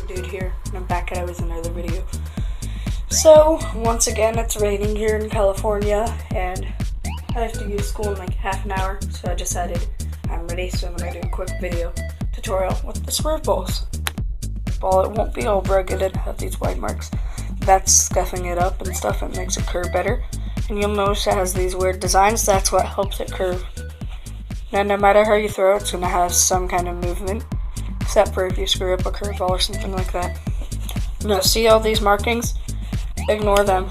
Dude here, and I'm back at it with another video. So, once again, it's raining here in California, and I have to go to school in like half an hour, so I decided I'm ready, so I'm going to do a quick video tutorial with the swerve balls. Ball, it won't be all rugged and have these white marks. That's scuffing it up and stuff, it makes it curve better. And you'll notice it has these weird designs, that's what helps it curve. Now, no matter how you throw it, it's going to have some kind of movement, except for if you screw up a curveball or something like that. Now, see all these markings? Ignore them,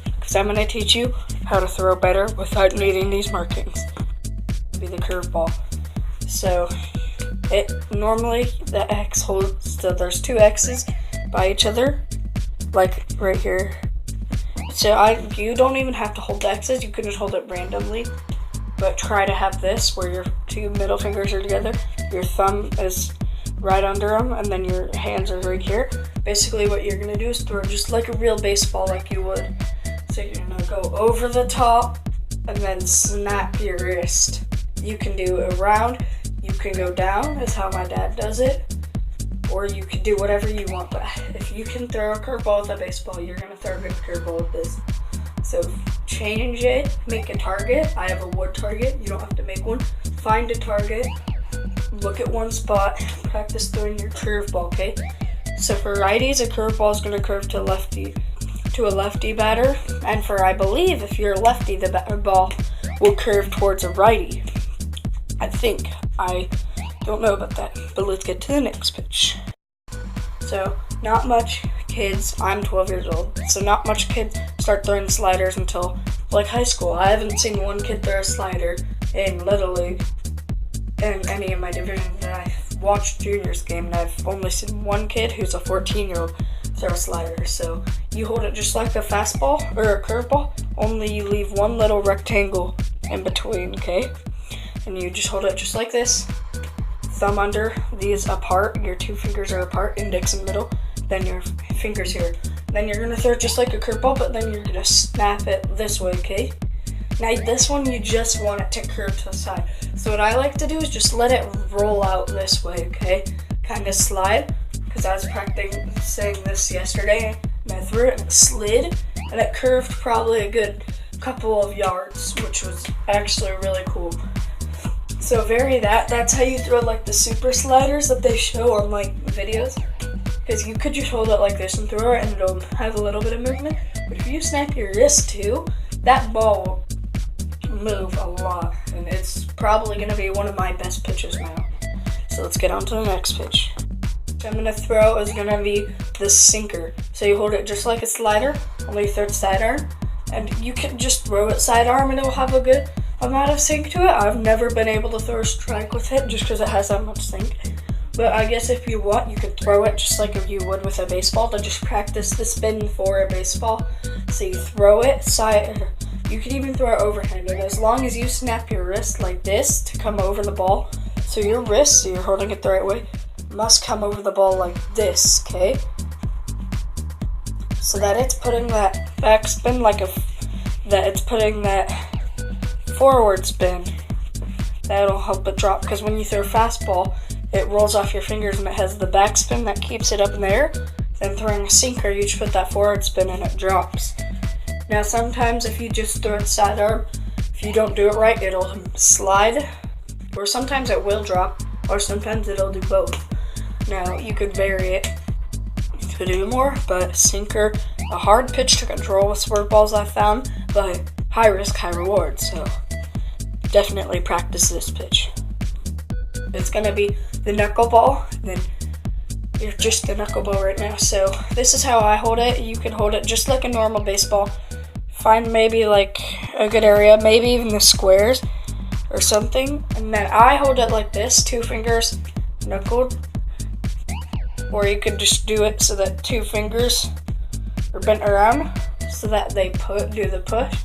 because I'm going to teach you how to throw better without needing these markings. It'll be the curveball. So, it normally, the X holds, so there's two X's by each other, like right here. So you don't even have to hold the X's, you can just hold it randomly. But try to have this where your two middle fingers are together, your thumb is right under them, and then your hands are right here. Basically what you're gonna do is throw just like a real baseball like you would. So you're gonna go over the top and then snap your wrist. You can do a round, you can go down, is how my dad does it. Or you can do whatever you want, but if you can throw a curveball with a baseball, you're gonna throw a good curveball with this. So change it, make a target. I have a wood target, you don't have to make one. Find a target, look at one spot, practice throwing your curveball, okay? So for righties, a curveball is gonna curve to a lefty batter. And for, I believe, if you're a lefty, the ball will curve towards a righty. I think, I don't know about that, but let's get to the next pitch. So, not much kids, I'm 12 years old, so not much kids start throwing sliders until like high school. I haven't seen one kid throw a slider in Little League in any of my division that I've watched juniors game, and I've only seen one kid who's a 14-year-old throw a slider. So you hold it just like a fastball or a curveball, only you leave one little rectangle in between, okay? And you just hold it just like this. Thumb under, these apart, your two fingers are apart, index and middle, then your fingers here. Then you're gonna throw it just like a curveball, but then you're gonna snap it this way, okay? Now this one, you just want it to curve to the side. So what I like to do is just let it roll out this way, okay? Kind of slide, because I was practicing this yesterday, and I threw it and it slid, and it curved probably a good couple of yards, which was actually really cool. So vary that. That's how you throw like the super sliders that they show on like videos. Because you could just hold it like this and throw it and it'll have a little bit of movement. But if you snap your wrist too, that ball will move a lot. And it's probably going to be one of my best pitches now. So let's get on to the next pitch. So I'm going to throw is going to be the sinker. So you hold it just like a slider, only you throw it sidearm. And you can just throw it sidearm and it'll have a good amount of sink to it. I've never been able to throw a strike with it just because it has that much sink. But I guess if you want, you could throw it just like you would with a baseball to just practice the spin for a baseball. So you throw it side, you can even throw it overhanded as long as you snap your wrist like this to come over the ball. So your wrist, so you're holding it the right way, must come over the ball like this, okay? So that it's putting that backspin that it's putting that forward spin. That'll help it drop, because when you throw a fastball, it rolls off your fingers and it has the backspin that keeps it up in the air. Then throwing a sinker, you just put that forward spin and it drops. Now sometimes if you just throw it sidearm, if you don't do it right, it'll slide, or sometimes it will drop, or sometimes it'll do both. Now you could vary it to do more, but sinker, a hard pitch to control with swerve balls I found, but high risk, high reward, so definitely practice this pitch. It's gonna be the knuckleball, then you're just the knuckleball right now. So this is how I hold it. You can hold it just like a normal baseball. Find maybe like a good area, maybe even the squares or something. And then I hold it like this, two fingers knuckled. Or you could just do it so that two fingers are bent around so that they do the push.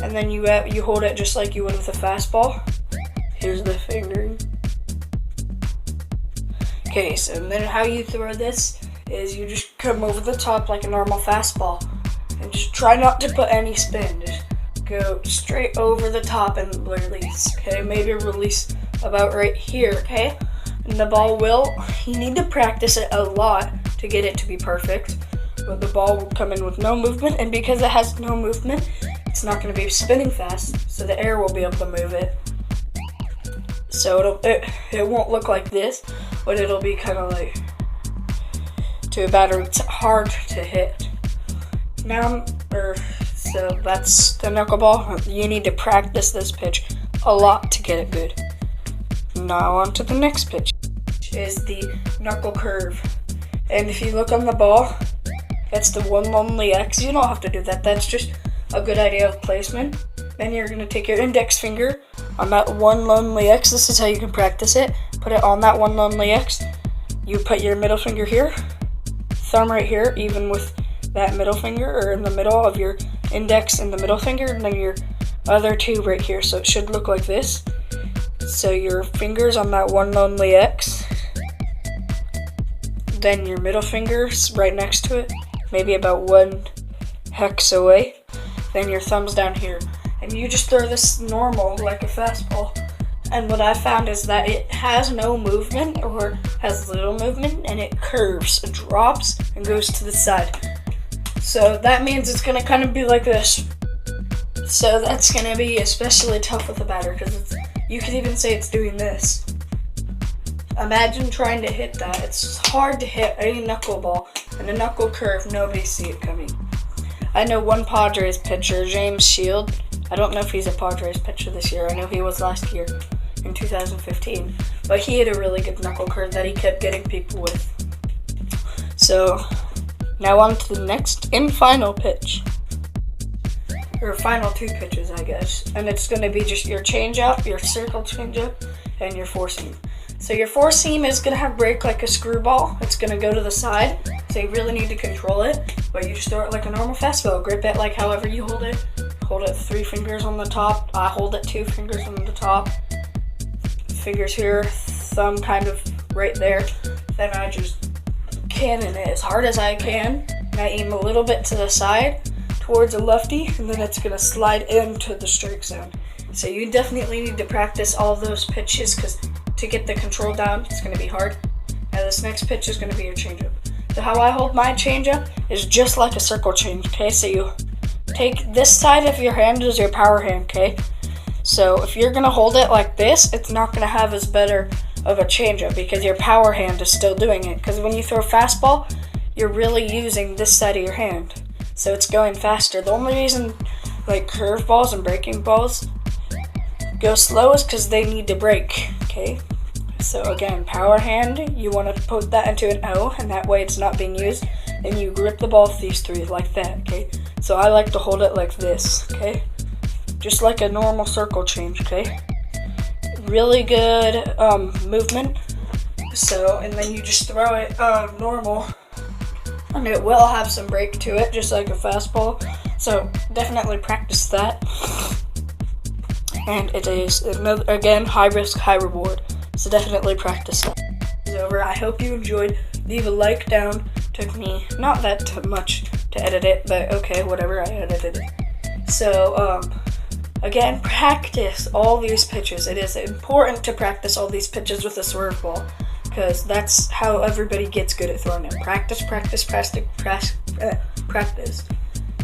And then you hold it just like you would with a fastball. Here's the fingering. Okay, so then how you throw this is you just come over the top like a normal fastball. And just try not to put any spin. Just go straight over the top and release. Okay, maybe release about right here, okay? And the ball you need to practice it a lot to get it to be perfect. But the ball will come in with no movement, and because it has no movement, it's not going to be spinning fast, so the air will be able to move it. So it won't look like this, but it'll be kind of like to a batter it's hard to hit. So that's the knuckleball. You need to practice this pitch a lot to get it good. Now on to the next pitch, which is the knuckle curve. And if you look on the ball, that's the one lonely X. You don't have to do that. That's just a good idea of placement. Then you're going to take your index finger on that one lonely X. This is how you can practice it. Put it on that one lonely X. You put your middle finger here, thumb right here, even with that middle finger, or in the middle of your index and the middle finger, and then your other two right here. So it should look like this. So your fingers on that one lonely X, then your middle fingers right next to it, maybe about 1 hex away, then your thumbs down here. And you just throw this normal, like a fastball. And what I found is that it has no movement, or has little movement, and it curves, it drops, and goes to the side. So that means it's going to kind of be like this. So that's going to be especially tough with a batter, because you could even say it's doing this. Imagine trying to hit that. It's hard to hit a knuckleball, and a knuckle curve, nobody see it coming. I know one Padres pitcher, James Shield. I don't know if he's a Padres pitcher this year. I know he was last year in 2015. But he had a really good knuckle curve that he kept getting people with. So now on to the next and final pitch. Or final two pitches, I guess. And it's going to be just your changeup, your circle changeup, and your four seam. So your four seam is going to have break like a screwball. It's going to go to the side, so you really need to control it. But you just throw it like a normal fastball. Grip it like however you hold it. Hold it 3 fingers on the top. I hold it 2 fingers on the top. Fingers here, thumb kind of right there. Then I just cannon it as hard as I can. And I aim a little bit to the side towards a lefty, and then it's going to slide into the strike zone. So you definitely need to practice all of those pitches, because to get the control down, it's going to be hard. Now this next pitch is going to be your changeup. So how I hold my changeup is just like a circle change, okay? So you take this side of your hand as your power hand, okay? So if you're going to hold it like this, it's not going to have as better of a changeup, because your power hand is still doing it. Because when you throw fastball, you're really using this side of your hand. So it's going faster. The only reason like curveballs and breaking balls go slow is because they need to break, okay? So again, power hand, you want to put that into an O, and that way it's not being used, and you grip the ball with these three like that, okay? So I like to hold it like this, okay? Just like a normal circle change, okay? Really good movement. So, and then you just throw it normal, and it will have some break to it, just like a fastball. So definitely practice that. And it is, again, high risk, high reward. So definitely practice that. It's over. I hope you enjoyed. Leave a like down. Took me not that much to edit it, but okay, whatever, I edited it. So, again, practice all these pitches. It is important to practice all these pitches with a swerve ball, because that's how everybody gets good at throwing it. Practice, practice, practice, practice.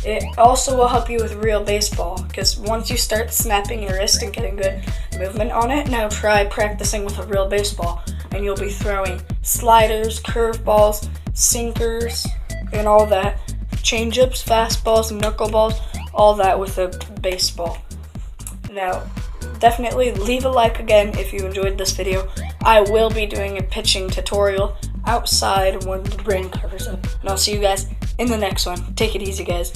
It also will help you with real baseball, because once you start snapping your wrist and getting good movement on it, now try practicing with a real baseball, and you'll be throwing sliders, curveballs, sinkers, and all that. Changeups, fastballs, knuckleballs, all that with a baseball. Now, definitely leave a like again if you enjoyed this video. I will be doing a pitching tutorial outside when the rain covers up. And I'll see you guys in the next one. Take it easy, guys.